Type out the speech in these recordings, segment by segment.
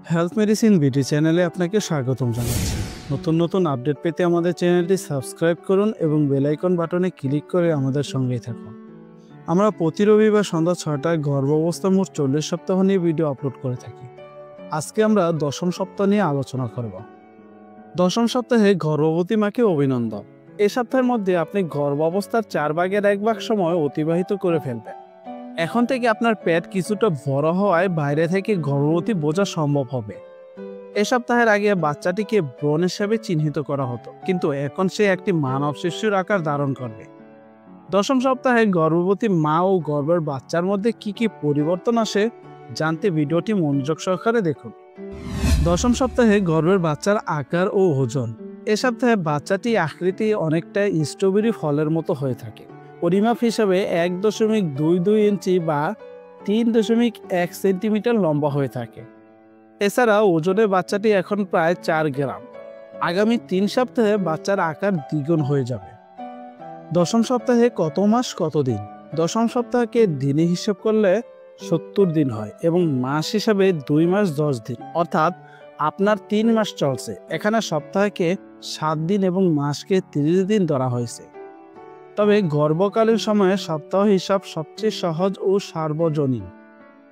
Health medicine BD চ্যানেলে আপনাকে স্বাগতম জানাচ্ছি। নতুন আপডেট পেতে আমাদের চ্যানেলটি সাবস্ক্রাইব করুন এবং বেল আইকন বাটনে ক্লিক করে আমাদের সঙ্গেই থাকুন। আমরা প্রতি রবিবার সন্ধ্যা 6টায় গর্ভাবস্থা মোট 40 সপ্তাহ নিয়ে ভিডিও আপলোড করে থাকি। আজকে আমরা দশম সপ্তাহ নিয়ে আলোচনা করব। দশম সপ্তাহে গর্ভবতী মাকে অভিনন্দন। এই সপ্তাহের মধ্যে আপনি গর্ভাবস্থার 4 ভাগের 1 ভাগ সময় অতিবাহিত করে ফেলবেন। এখন থেকে আপনার পেট কিছুটা বড় হওয়ায় বাইরে থেকে গর্ভবতী বোঝা সম্ভব হবে। এ সপ্তাহের আগে বাচ্চাটিকে ব্রণ হিসেবে চিহ্নিত করা হতো, কিন্তু এখন সে একটি মানব শিশুর আকার ধারণ করবে। দশম সপ্তাহে গর্ভবতী মা ও গর্ভের বাচ্চার মধ্যে কি কি পরিবর্তন আসে জানতে ভিডিওটি মনোযোগ সহকারে দেখুন। দশম সপ্তাহে গর্ভের বাচ্চার আকার ও ওজন। এ সপ্তাহে বাচ্চাটি আকৃতি অনেকটা স্ট্রবেরি ফলের মতো হয়ে থাকে। পরিমাপ হিসাবে 1.22 ইঞ্চি বা 3.1 সেন্টিমিটার লম্বা হয়ে থাকে। এছাড়া ওজনে বাচ্চাটি এখন প্রায় 4 গ্রাম। আগামী 3 সপ্তাহে বাচ্চার আকার দ্বিগুণ হয়ে যাবে। দশম সপ্তাহে কত মাস কত দিন? দশম সপ্তাহকে দিনে হিসাব করলে 70 দিন হয় এবং মাস হিসাবে 2 মাস 10 দিন, অর্থাৎ আপনার 3 মাস চলছে। এখানে সপ্তাহকে 7 দিন এবং মাসকে 30 দিন ধরা হয়েছে। তবে গর্ভকালীন সময়ে সপ্তাহ হিসাব সবচেয়ে সহজ ও সার্বজনীন।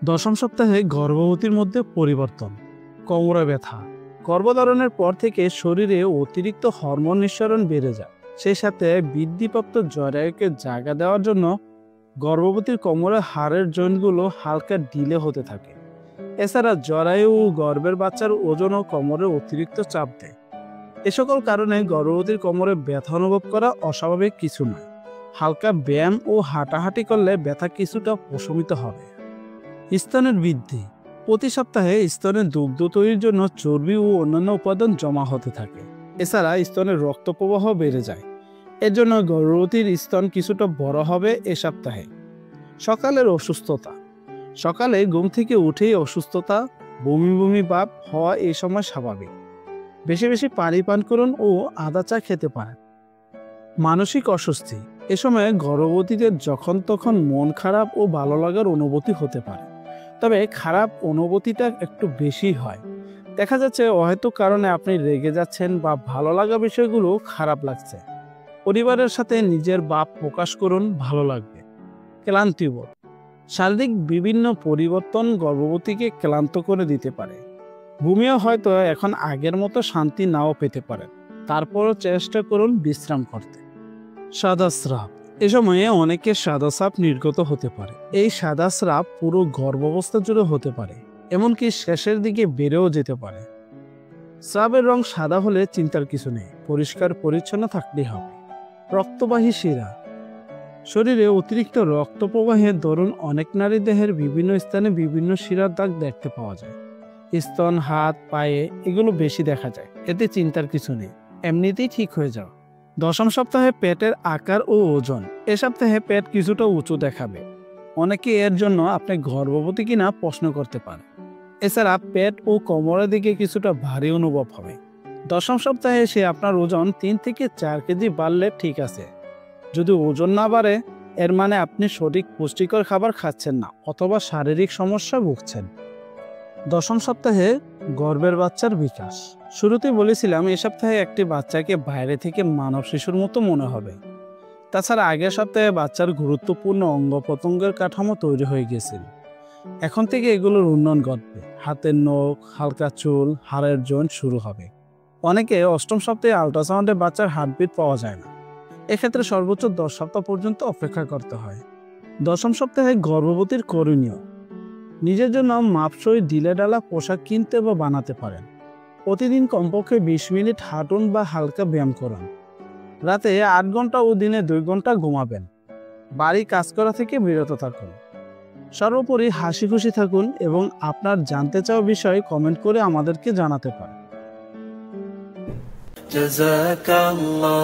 দশম সপ্তাহে গর্ভবতীর মধ্যে পরিবর্তন। কোমরে ব্যথা। গর্ভধারণের পর থেকে শরীরে অতিরিক্ত হরমোন নিঃসরণ বেড়ে যায়। সেই সাথে বৃদ্ধিপ্রাপ্ত জরায়ুকে জায়গা দেওয়ার জন্য গর্ভবতীর কোমরের হাড়ের জয়েন্টগুলো হালকা ঢিলে হতে থাকে। এছাড়া জরায়ু ও গর্ভের বাচ্চার ওজন ও কোমরে অতিরিক্ত চাপ দেয়। এ সকল কারণে গর্ভবতীর কোমরে ব্যথা অনুভব করা অস্বাভাবিক কিছু নয়। হালকা ব্যায়াম ও হাঁটাহাঁটি করলে ব্যথা কিছুটা প্রশমিত হবে। স্তনের বৃদ্ধি। প্রতি সপ্তাহে স্তনের দুগ্ধ তৈরির জন্য চর্বি ও অন্যান্য উপাদান জমা হতে থাকে। এছাড়া স্তনের রক্ত প্রবাহ বেড়ে যায়। এর জন্য গর্ভবতীর স্তন কিছুটা বড় হবে এ সপ্তাহে। সকালের অসুস্থতা। সকালে ঘুম থেকে উঠেই অসুস্থতা, বমি ভাব হওয়া এই সময় স্বাভাবিক। বেশি বেশি পানি পান করুন ও আদা চা খেতে পারেন। মানসিক অস্বস্তি। এ সময় গর্ভবতীদের যখন তখন মন খারাপ ও ভালো লাগার অনুভূতি হতে পারে, তবে খারাপ অনুভূতিটা একটু বেশি হয়। দেখা যাচ্ছে অহেতুক কারণে আপনি রেগে যাচ্ছেন বা ভালো লাগা বিষয়গুলো খারাপ লাগছে। পরিবারের সাথে নিজের ভাব প্রকাশ করুন, ভালো লাগবে। ক্লান্তিবোধ। শারীরিক বিভিন্ন পরিবর্তন গর্ভবতীকে ক্লান্ত করে দিতে পারে। ঘুমিয়ে হয়তো এখন আগের মতো শান্তি নাও পেতে পারেন, তারপরও চেষ্টা করুন বিশ্রাম করতে। সাদা স্রাব। এ সময়ে অনেকের সাদা স্রাব নির্গত হতে পারে। এই সাদা স্রাব পুরো গর্ভাবস্থা জুড়ে হতে পারে, এমনকি শেষের দিকে বেড়েও যেতে পারে। স্রাবের রং সাদা হলে চিন্তার কিছু নেই, পরিষ্কার পরিচ্ছন্ন থাকলেই হবে। রক্তবাহী শিরা। শরীরে অতিরিক্ত রক্ত প্রবাহের দরুন অনেক নারী দেহের বিভিন্ন স্থানে বিভিন্ন শিরার দাগ দেখতে পাওয়া যায়। স্তন, হাত, পায়ে এগুলো বেশি দেখা যায়। এতে চিন্তার কিছু নেই, এমনিতেই ঠিক হয়ে যাও। দশম সপ্তাহে পেটের আকার ও ওজন। এ সপ্তাহে পেট কিছুটা উঁচু দেখাবে। অনেকে এর জন্য আপনি গর্ভবতী কিনা প্রশ্ন করতে পারেন। এছাড়া পেট ও কোমরের দিকে কিছুটা ভারী অনুভব হবে। দশম সপ্তাহে এসে আপনার ওজন 3 থেকে 4 কেজি বাড়লে ঠিক আছে। যদি ওজন না বাড়ে, এর মানে আপনি সঠিক পুষ্টিকর খাবার খাচ্ছেন না অথবা শারীরিক সমস্যা ভুগছেন। দশম সপ্তাহে গর্ভের বাচ্চার বিকাশ। শুরুতেই বলেছিলাম এ সপ্তাহে একটি বাচ্চাকে বাইরে থেকে মানব শিশুর মতো মনে হবে। তাছাড়া আগের সপ্তাহে বাচ্চার গুরুত্বপূর্ণ অঙ্গ প্রত্যঙ্গের কাঠামো তৈরি হয়ে গেছিল। এখন থেকে এগুলোর উন্নয়ন ঘটবে। হাতের নখ, হালকা চুল, হাড়ের জয়েন্ট শুরু হবে। অনেকে অষ্টম সপ্তাহে আল্ট্রাসাউন্ডে বাচ্চার হার্টবিট পাওয়া যায় না। এক্ষেত্রে সর্বোচ্চ 10 সপ্তাহ পর্যন্ত অপেক্ষা করতে হয়। দশম সপ্তাহে গর্ভবতীর করণীয়। নিজের জন্য মাপসই ঢিলেঢালা পোশাক কিনতে বা বানাতে পারেন। প্রতিদিন কমপক্ষে 20 মিনিট হাঁটুন বা হালকা ব্যায়াম করুন। রাতে 8 ঘন্টা ও দিনে 2 ঘন্টা ঘুমাবেন। বাড়ি কাজ করা থেকে বিরত থাকুন। সর্বোপরি হাসি খুশি থাকুন এবং আপনার জানতে চাওয়া বিষয় কমেন্ট করে আমাদেরকে জানাতে পারেন। জাযাকাল্লাহ।